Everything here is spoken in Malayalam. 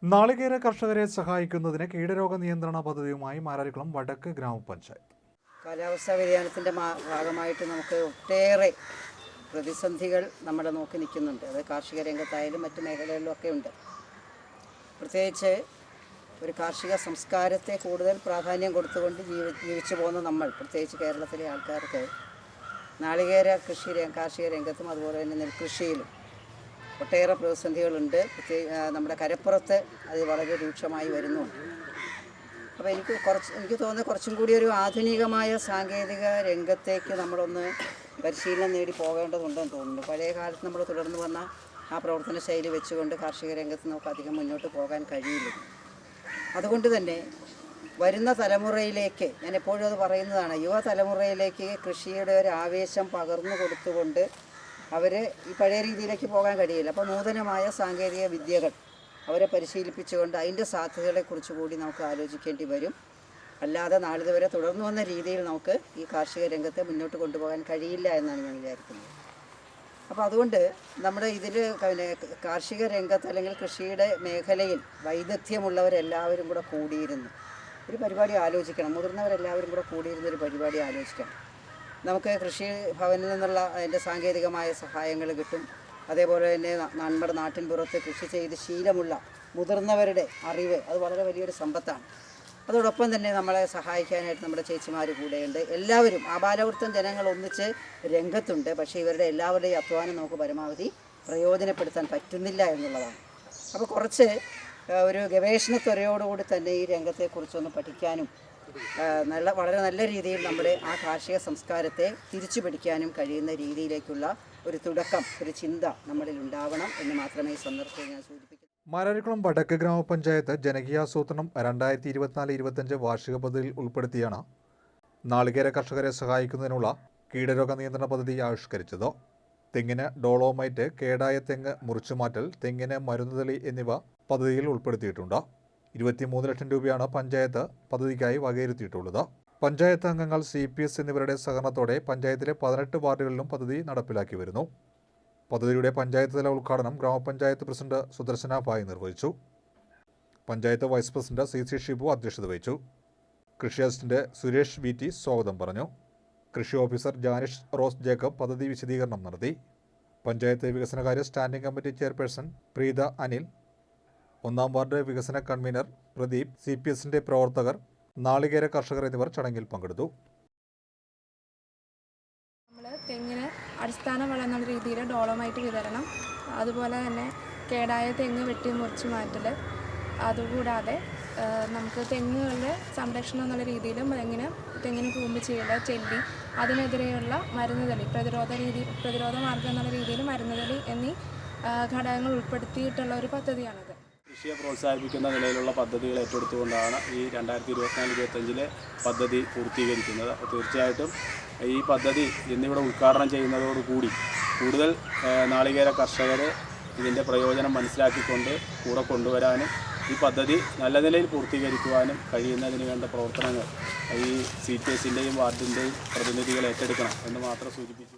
നാളികേര കർഷകരെ സഹായിക്കുന്നതിന് കീടരോഗ നിയന്ത്രണ പദ്ധതിയുമായി മാരാരിക്കുളം വടക്ക് ഗ്രാമപഞ്ചായത്ത്. കാലാവസ്ഥാ വ്യതിയാനത്തിൻ്റെ ഭാഗമായിട്ട് നമുക്ക് ഒട്ടേറെ പ്രതിസന്ധികൾ നമ്മുടെ നോക്കി നിൽക്കുന്നുണ്ട്. അത് കാർഷിക രംഗത്തായാലും മറ്റു മേഖലകളിലൊക്കെ ഉണ്ട്. പ്രത്യേകിച്ച് ഒരു കാർഷിക സംസ്കാരത്തെ കൂടുതൽ പ്രാധാന്യം കൊടുത്തുകൊണ്ട് ജീവിച്ചു പോകുന്ന നമ്മൾ, പ്രത്യേകിച്ച് കേരളത്തിലെ ആൾക്കാർക്ക് നാളികേര കാർഷിക രംഗത്തും അതുപോലെ തന്നെ നെൽകൃഷിയിലും ഒട്ടേറെ പ്രതിസന്ധികളുണ്ട്. നമ്മുടെ കരപ്പുറത്ത് അത് വളരെ രൂക്ഷമായി വരുന്നുണ്ട്. അപ്പോൾ എനിക്ക് തോന്നുന്നത് കുറച്ചും കൂടി ഒരു ആധുനികമായ സാങ്കേതിക രംഗത്തേക്ക് നമ്മളൊന്ന് പരിശീലനം നേടി പോകേണ്ടതുണ്ടെന്ന് തോന്നുന്നു. പഴയ കാലത്ത് നമ്മൾ തുടർന്ന് വന്ന ആ പ്രവർത്തന ശൈലി വെച്ചുകൊണ്ട് കാർഷിക രംഗത്ത് നമുക്ക് അധികം മുന്നോട്ട് പോകാൻ കഴിയില്ല. അതുകൊണ്ട് തന്നെ വരുന്ന തലമുറയിലേക്ക്, ഞാൻ എപ്പോഴും അത് പറയുന്നതാണ്, യുവതലമുറയിലേക്ക് കൃഷിയുടെ ഒരു ആവേശം പകർന്നു കൊടുത്തുകൊണ്ട് അവർ ഈ പഴയ രീതിയിലേക്ക് പോകാൻ കഴിയില്ല. അപ്പോൾ നൂതനമായ സാങ്കേതിക വിദ്യകൾ അവരെ പരിശീലിപ്പിച്ചുകൊണ്ട് അതിൻ്റെ സാധ്യതകളെക്കുറിച്ച് കൂടി നമുക്ക് ആലോചിക്കേണ്ടി വരും. അല്ലാതെ നാളിതുവരെ തുടർന്നു വന്ന രീതിയിൽ നമുക്ക് ഈ കാർഷിക രംഗത്തെ മുന്നോട്ട് കൊണ്ടുപോകാൻ കഴിയില്ല എന്നാണ് ഞാൻ വിചാരിക്കുന്നത്. അപ്പോൾ അതുകൊണ്ട് നമ്മുടെ ഇതിൽ കാർഷിക രംഗത്ത് അല്ലെങ്കിൽ കൃഷിയുടെ മേഖലയിൽ വൈദഗ്ധ്യമുള്ളവരെല്ലാവരും കൂടെ കൂടിയിരുന്നു ഒരു പരിപാടി ആലോചിക്കണം. മുതിർന്നവരെല്ലാവരും കൂടെ കൂടിയിരുന്നൊരു പരിപാടി ആലോചിക്കണം. നമുക്ക് കൃഷി ഭവനിൽ നിന്നുള്ള അതിൻ്റെ സാങ്കേതികമായ സഹായങ്ങൾ കിട്ടും. അതേപോലെ തന്നെ നമ്മുടെ നാട്ടിൻ പുറത്ത് കൃഷി ചെയ്ത് ശീലമുള്ള മുതിർന്നവരുടെ അറിവ് അത് വളരെ വലിയൊരു സമ്പത്താണ്. അതോടൊപ്പം തന്നെ നമ്മളെ സഹായിക്കാനായിട്ട് നമ്മുടെ ചേച്ചിമാർ കൂടെയുണ്ട്. എല്ലാവരും ആബാലവൃത്തം ജനങ്ങൾ ഒന്നിച്ച് രംഗത്തുണ്ട്. പക്ഷേ ഇവരുടെ എല്ലാവരുടെയും അധ്വാനം നമുക്ക് പരമാവധി പ്രയോജനപ്പെടുത്താൻ പറ്റുന്നില്ല എന്നുള്ളതാണ്. അപ്പോൾ കുറച്ച് ഒരു ഗവേഷണത്വരയോടുകൂടി തന്നെ ഈ രംഗത്തെക്കുറിച്ചൊന്ന് പഠിക്കാനും വളരെ നല്ല രീതിയിൽ നമ്മുടെ ആ കാർഷിക സംസ്കാരത്തെ തിരിച്ചു പിടിക്കാനും കഴിയുന്ന രീതിയിലേക്കുള്ള ഒരു തുടക്കം, ഒരു ചിന്ത നമ്മളിൽ ഉണ്ടാവണം എന്ന് മാത്രമേ ഈ സന്ദർഭത്തിൽ ഞാൻ സൂചിപ്പിക്കുന്നു. മാരാരിക്കുളം വടക്ക് ഗ്രാമപഞ്ചായത്ത് ജനകീയാസൂത്രണം 2024-25 വാർഷിക പദ്ധതിയിൽ ഉൾപ്പെടുത്തിയാണ് നാളികേര കർഷകരെ സഹായിക്കുന്നതിനുള്ള കീടരോഗ നിയന്ത്രണ പദ്ധതി ആവിഷ്കരിച്ചത്. തെങ്ങിന് ഡോളോമൈറ്റ്, കേടായ തെങ്ങ് മുറിച്ചുമാറ്റൽ, തെങ്ങിന് മരുന്നുതളി എന്നിവ പദ്ധതിയിൽ ഉൾപ്പെടുത്തിയിട്ടുണ്ട്. 23 ലക്ഷം രൂപയാണ് പഞ്ചായത്ത് പദ്ധതിക്കായി വകയിരുത്തിയിട്ടുള്ളത്. പഞ്ചായത്ത് അംഗങ്ങൾ, CPS എന്നിവരുടെ സഹകരണത്തോടെ പഞ്ചായത്തിലെ 18 വാർഡുകളിലും പദ്ധതി നടപ്പിലാക്കി വരുന്നു. പദ്ധതിയുടെ പഞ്ചായത്ത് തല ഉദ്ഘാടനം ഗ്രാമപഞ്ചായത്ത് പ്രസിഡന്റ് സുദർശന ഭായ് നിർവഹിച്ചു. Panchayat vice president CC Shibu അധ്യക്ഷത വഹിച്ചു. കൃഷി അസിസ്റ്റന്റ് സുരേഷ് VT സ്വാഗതം പറഞ്ഞു. കൃഷി ഓഫീസർ ജാനിഷ് റോസ് ജേക്കബ് പദ്ധതി വിശദീകരണം നടത്തി. പഞ്ചായത്ത് വികസനകാര്യ standing committee chairperson Preetha Anil, 1-ാം വാർഡ് വികസന കൺവീനർ പ്രദീപ്, CPSന്റെ പ്രവർത്തകർ, നാളികേര കർഷകർ എന്നിവർ ചടങ്ങിൽ പങ്കെടുത്തു. നമ്മൾ തെങ്ങിന് അടിസ്ഥാന വളം എന്നുള്ള രീതിയിൽ ഡോളോമൈറ്റ് വിതരണം, അതുപോലെ തന്നെ കേടായ തെങ്ങ് വെട്ടി മുറിച്ച് മാറ്റൽ, അതുകൂടാതെ നമുക്ക് തെങ്ങുകളുടെ സംരക്ഷണം എന്നുള്ള രീതിയിലും തെങ്ങിന് കൂമ്പ് ചെയ്യൽ, ചെല്ലി, അതിനെതിരെയുള്ള മരുന്നുതളി, പ്രതിരോധ മാർഗം എന്നുള്ള രീതിയിൽ മരുന്നുതളി എന്നീ ഘടകങ്ങൾ ഉൾപ്പെടുത്തിയിട്ടുള്ള ഒരു പദ്ധതിയാണിത്. കൃഷിയെ പ്രോത്സാഹിപ്പിക്കുന്ന നിലയിലുള്ള പദ്ധതികൾ ഏറ്റെടുത്തുകൊണ്ടാണ് ഈ 2024-25 പദ്ധതി പൂർത്തീകരിക്കുന്നത്. അപ്പോൾ തീർച്ചയായിട്ടും ഈ പദ്ധതി ഇന്നിവിടെ ഉദ്ഘാടനം ചെയ്യുന്നതോടുകൂടി കൂടുതൽ നാളികേര കർഷകർ ഇതിൻ്റെ പ്രയോജനം മനസ്സിലാക്കിക്കൊണ്ട് കൂടെ കൊണ്ടുവരാനും ഈ പദ്ധതി നല്ല നിലയിൽ പൂർത്തീകരിക്കുവാനും കഴിയുന്നതിന് വേണ്ട പ്രവർത്തനങ്ങൾ ഈ CPSൻ്റെയും വാർഡിൻ്റെയും പ്രതിനിധികൾ ഏറ്റെടുക്കണം എന്ന് മാത്രം സൂചിപ്പിച്ചു.